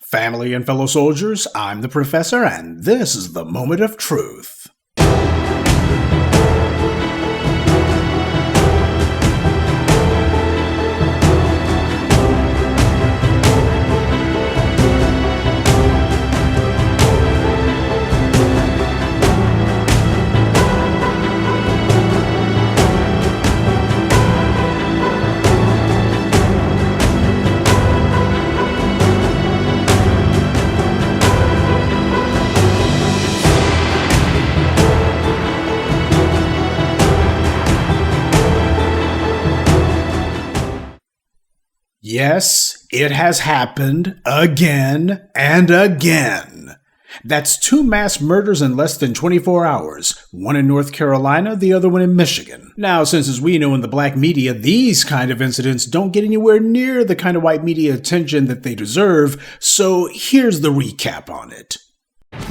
Family and fellow soldiers, I'm the Professor, and this is the Moment of Truth. Yes, it has happened again and again. That's 2 mass murders in less than 24 hours, one in North Carolina, the other one in Michigan. Now, since as we know in the black media, these kind of incidents don't get anywhere near the kind of white media attention that they deserve, so here's the recap on it.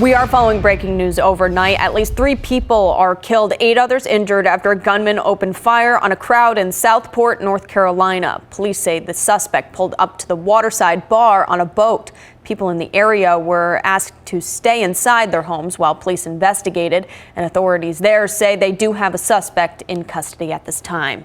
We are following breaking news overnight. At least 3 people are killed, 8 others injured after a gunman opened fire on a crowd in Southport, North Carolina. Police say the suspect pulled up to the waterside bar on a boat. People in the area were asked to stay inside their homes while police investigated, and authorities there say they do have a suspect in custody at this time.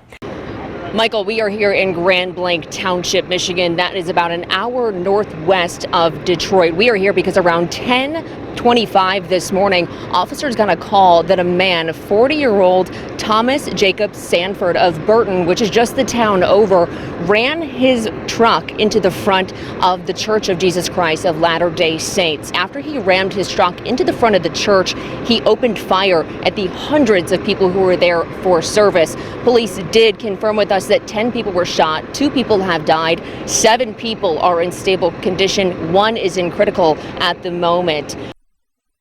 Michael, we are here in Grand Blanc Township, Michigan. That is about an hour northwest of Detroit. We are here because around 10:25 this morning, officers got a call that a man, 40-year-old Thomas Jacob Sanford of Burton, which is just the town over, ran his truck into the front of the Church of Jesus Christ of Latter-day Saints. After he rammed his truck into the front of the church, he opened fire at the hundreds of people who were there for service. Police did confirm with us that 10 people were shot, 2 people have died, 7 people are in stable condition, 1 is in critical at the moment.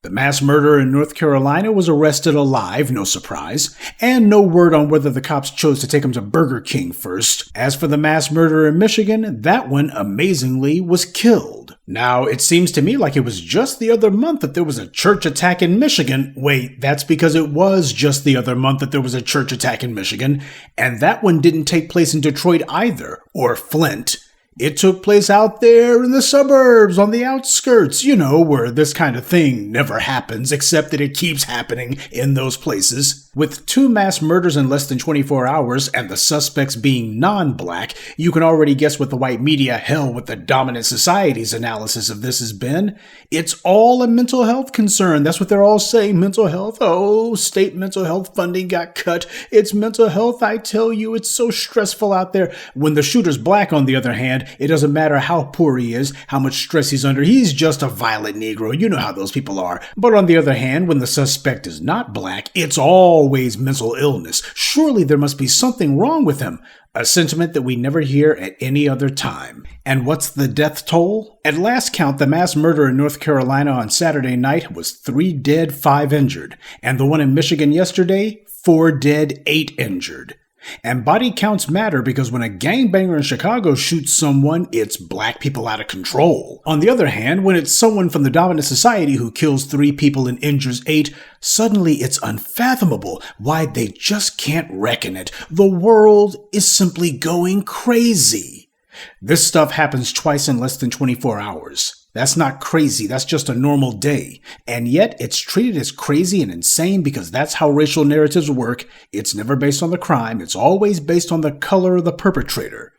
The mass murderer in North Carolina was arrested alive, no surprise, and no word on whether the cops chose to take him to Burger King first. As for the mass murderer in Michigan, that one, amazingly, was killed. Now, it seems to me like it was just the other month that there was a church attack in Michigan. Wait, that's because it was just the other month that there was a church attack in Michigan, and that one didn't take place in Detroit either, or Flint. It took place out there in the suburbs, on the outskirts, you know, where this kind of thing never happens, except that it keeps happening in those places. With 2 mass murders in less than 24 hours and the suspects being non-black, you can already guess what the white media, hell with the dominant society's analysis of this has been. It's all a mental health concern. That's what they're all saying, mental health. Oh, state mental health funding got cut. It's mental health, I tell you, it's so stressful out there. When the shooter's black, on the other hand, it doesn't matter how poor he is, how much stress he's under, he's just a violent Negro. You know how those people are. But on the other hand, when the suspect is not black, it's always mental illness. Surely there must be something wrong with him. A sentiment that we never hear at any other time. And what's the death toll? At last count, the mass murder in North Carolina on Saturday night was 3 dead, 5 injured. And the one in Michigan yesterday, 4 dead, 8 injured. And body counts matter because when a gangbanger in Chicago shoots someone, it's black people out of control. On the other hand, when it's someone from the dominant society who kills 3 people and injures 8, suddenly it's unfathomable why they just can't reckon it. The world is simply going crazy. This stuff happens twice in less than 24 hours. That's not crazy, that's just a normal day. And yet, it's treated as crazy and insane because that's how racial narratives work. It's never based on the crime, it's always based on the color of the perpetrator.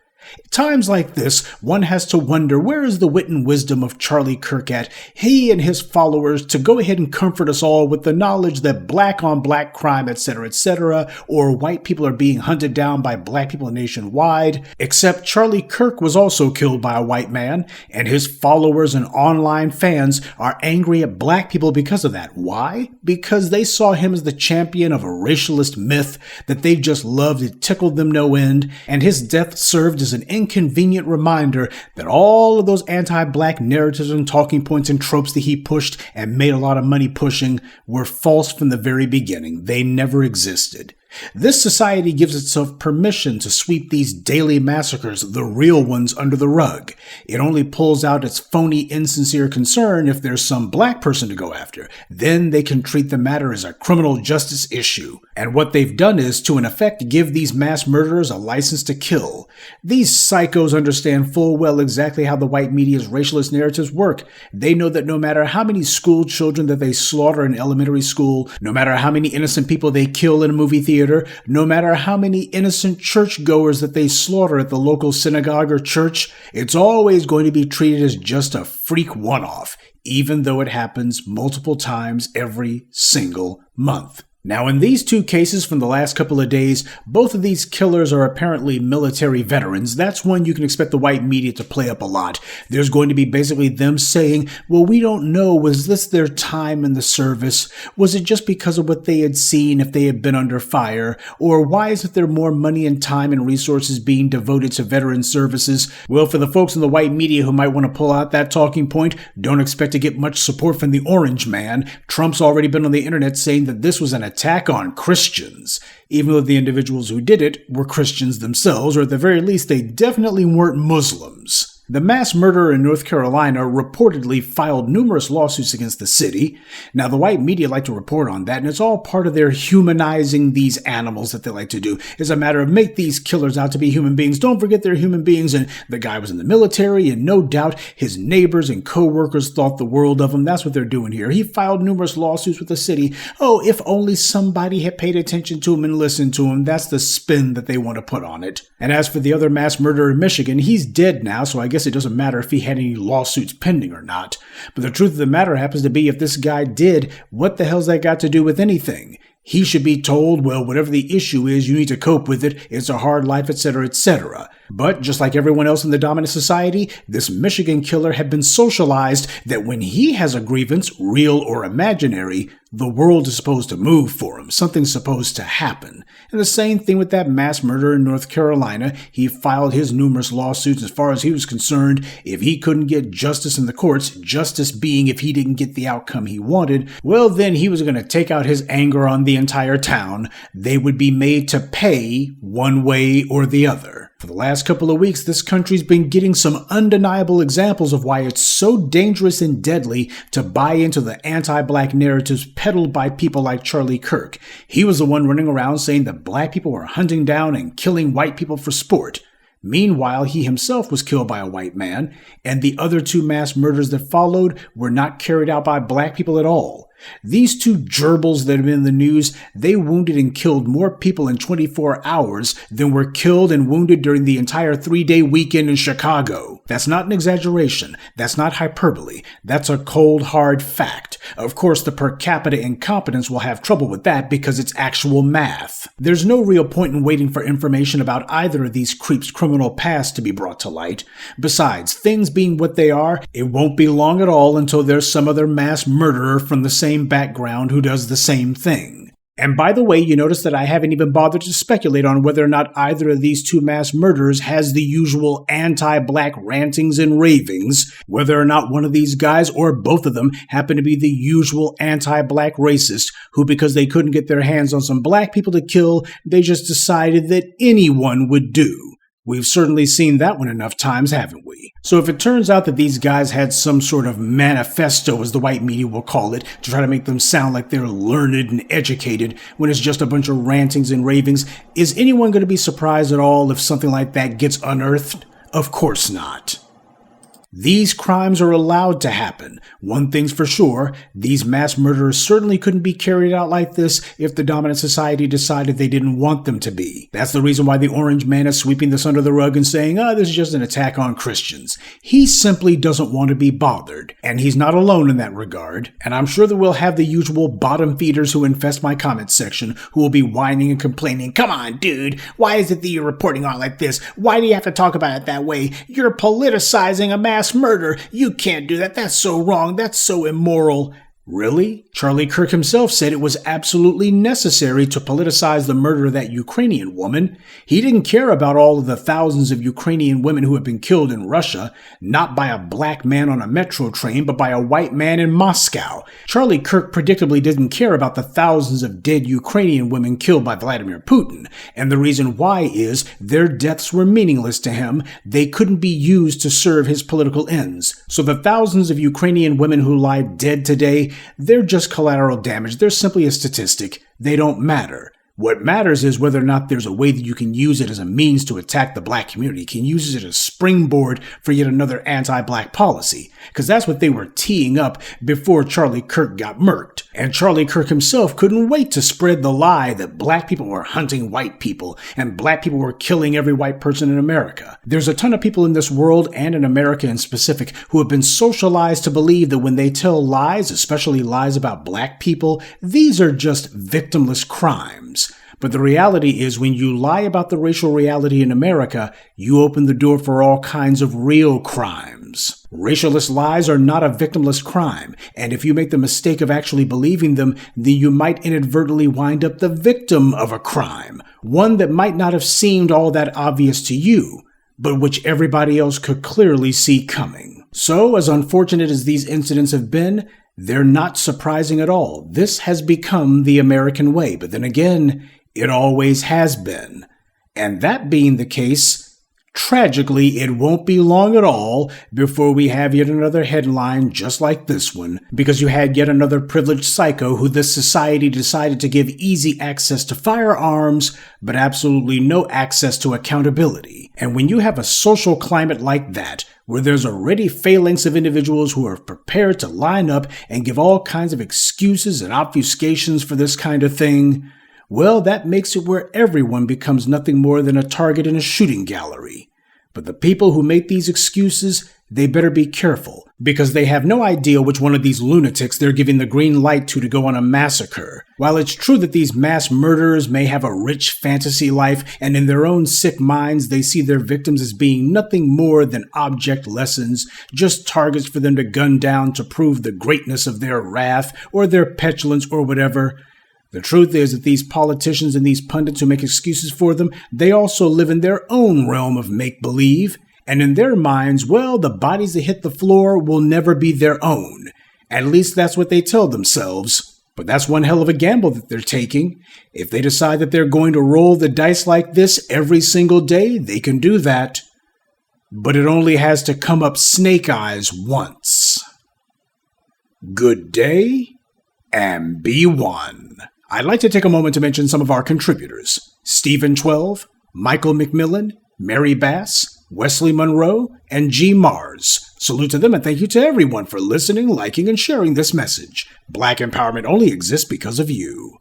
Times like this, one has to wonder, where is the wit and wisdom of Charlie Kirk at, he and his followers, to go ahead and comfort us all with the knowledge that black on black crime, etc., or white people are being hunted down by black people nationwide, except Charlie Kirk was also killed by a white man, and his followers and online fans are angry at black people because of that. Why? Because they saw him as the champion of a racialist myth that they just loved. It tickled them no end, and his death served as an inconvenient reminder that all of those anti-black narratives and talking points and tropes that he pushed and made a lot of money pushing were false from the very beginning. They never existed. This society gives itself permission to sweep these daily massacres, the real ones, under the rug. It only pulls out its phony, insincere concern if there's some black person to go after. Then they can treat the matter as a criminal justice issue. And what they've done is, to in effect, give these mass murderers a license to kill. These psychos understand full well exactly how the white media's racialist narratives work. They know that no matter how many school children that they slaughter in elementary school, no matter how many innocent people they kill in a movie theater, no matter how many innocent churchgoers that they slaughter at the local synagogue or church, it's always going to be treated as just a freak one-off, even though it happens multiple times every single month. Now, in these two cases from the last couple of days, both of these killers are apparently military veterans. That's one you can expect the white media to play up a lot. There's going to be basically them saying, well, we don't know, was this their time in the service? Was it just because of what they had seen if they had been under fire? Or why isn't there more money and time and resources being devoted to veteran services? Well, for the folks in the white media who might want to pull out that talking point, don't expect to get much support from the orange man. Trump's already been on the internet saying that this was an attack on Christians, even though the individuals who did it were Christians themselves, or at the very least, they definitely weren't Muslims. The mass murderer in North Carolina reportedly filed numerous lawsuits against the city. Now, the white media like to report on that, and it's all part of their humanizing these animals that they like to do. It's a matter of make these killers out to be human beings. Don't forget they're human beings, and the guy was in the military, and no doubt his neighbors and co-workers thought the world of him. That's what they're doing here. He filed numerous lawsuits with the city. Oh, if only somebody had paid attention to him and listened to him. That's the spin that they want to put on it. And as for the other mass murderer in Michigan, he's dead now, so I guess it doesn't matter if he had any lawsuits pending or not. But the truth of the matter happens to be, if this guy did, what the hell's that got to do with anything? He should be told, well, whatever the issue is, you need to cope with it. It's a hard life, etc., etc. But just like everyone else in the dominant society, this Michigan killer had been socialized that when he has a grievance, real or imaginary, the world is supposed to move for him. Something's supposed to happen. And the same thing with that mass murderer in North Carolina. He filed his numerous lawsuits. As far as he was concerned, if he couldn't get justice in the courts, justice being if he didn't get the outcome he wanted, well, then he was going to take out his anger on the entire town. They would be made to pay one way or the other. For the last couple of weeks, this country's been getting some undeniable examples of why it's so dangerous and deadly to buy into the anti-black narratives peddled by people like Charlie Kirk. He was the one running around saying that black people were hunting down and killing white people for sport. Meanwhile, he himself was killed by a white man, and the other two mass murders that followed were not carried out by black people at all. These two gerbils that have been in the news, they wounded and killed more people in 24 hours than were killed and wounded during the entire 3-day weekend in Chicago. That's not an exaggeration. That's not hyperbole. That's a cold, hard fact. Of course, the per capita incompetence will have trouble with that because it's actual math. There's no real point in waiting for information about either of these creeps' criminal past to be brought to light. Besides, things being what they are, it won't be long at all until there's some other mass murderer from the same background who does the same thing. And by the way, you notice that I haven't even bothered to speculate on whether or not either of these two mass murderers has the usual anti-black rantings and ravings, whether or not one of these guys or both of them happen to be the usual anti-black racist who, because they couldn't get their hands on some black people to kill, they just decided that anyone would do. We've certainly seen that one enough times, haven't we? So if it turns out that these guys had some sort of manifesto, as the white media will call it, to try to make them sound like they're learned and educated, when it's just a bunch of rantings and ravings, is anyone going to be surprised at all if something like that gets unearthed? Of course not. These crimes are allowed to happen. One thing's for sure, these mass murderers certainly couldn't be carried out like this if the dominant society decided they didn't want them to be. That's the reason why the orange man is sweeping this under the rug and saying, this is just an attack on Christians. He simply doesn't want to be bothered. And he's not alone in that regard. And I'm sure that we'll have the usual bottom feeders who infest my comment section who will be whining and complaining, come on, dude, why is it that you're reporting on it like this? Why do you have to talk about it that way? You're politicizing a mass murder. You can't do that. That's so wrong. That's so immoral. Really? Charlie Kirk himself said it was absolutely necessary to politicize the murder of that Ukrainian woman. He didn't care about all of the thousands of Ukrainian women who had been killed in Russia, not by a black man on a metro train, but by a white man in Moscow. Charlie Kirk predictably didn't care about the thousands of dead Ukrainian women killed by Vladimir Putin. And the reason why is their deaths were meaningless to him. They couldn't be used to serve his political ends. So the thousands of Ukrainian women who lie dead today, they're just collateral damage. They're simply a statistic. They don't matter. What matters is whether or not there's a way that you can use it as a means to attack the black community. You can use it as a springboard for yet another anti-black policy. Because that's what they were teeing up before Charlie Kirk got murked. And Charlie Kirk himself couldn't wait to spread the lie that black people were hunting white people and black people were killing every white person in America. There's a ton of people in this world and in America in specific who have been socialized to believe that when they tell lies, especially lies about black people, these are just victimless crimes. But the reality is when you lie about the racial reality in America, you open the door for all kinds of real crimes. Racialist lies are not a victimless crime, and if you make the mistake of actually believing them, then you might inadvertently wind up the victim of a crime, one that might not have seemed all that obvious to you, but which everybody else could clearly see coming. So, as unfortunate as these incidents have been, they're not surprising at all. This has become the American way, but then again, it always has been. And that being the case, tragically, it won't be long at all before we have yet another headline just like this one, because you had yet another privileged psycho who this society decided to give easy access to firearms, but absolutely no access to accountability. And when you have a social climate like that, where there's already phalanx of individuals who are prepared to line up and give all kinds of excuses and obfuscations for this kind of thing, well, that makes it where everyone becomes nothing more than a target in a shooting gallery. But the people who make these excuses, they better be careful, because they have no idea which one of these lunatics they're giving the green light to go on a massacre. While it's true that these mass murderers may have a rich fantasy life, and in their own sick minds they see their victims as being nothing more than object lessons, just targets for them to gun down to prove the greatness of their wrath, or their petulance, or whatever, the truth is that these politicians and these pundits who make excuses for them, they also live in their own realm of make-believe. And in their minds, well, the bodies that hit the floor will never be their own. At least that's what they tell themselves. But that's one hell of a gamble that they're taking. If they decide that they're going to roll the dice like this every single day, they can do that. But it only has to come up snake eyes once. Good day, and be one. I'd like to take a moment to mention some of our contributors. Stephen 12, Michael McMillan, Mary Bass, Wesley Monroe, and G. Mars. Salute to them and thank you to everyone for listening, liking, and sharing this message. Black empowerment only exists because of you.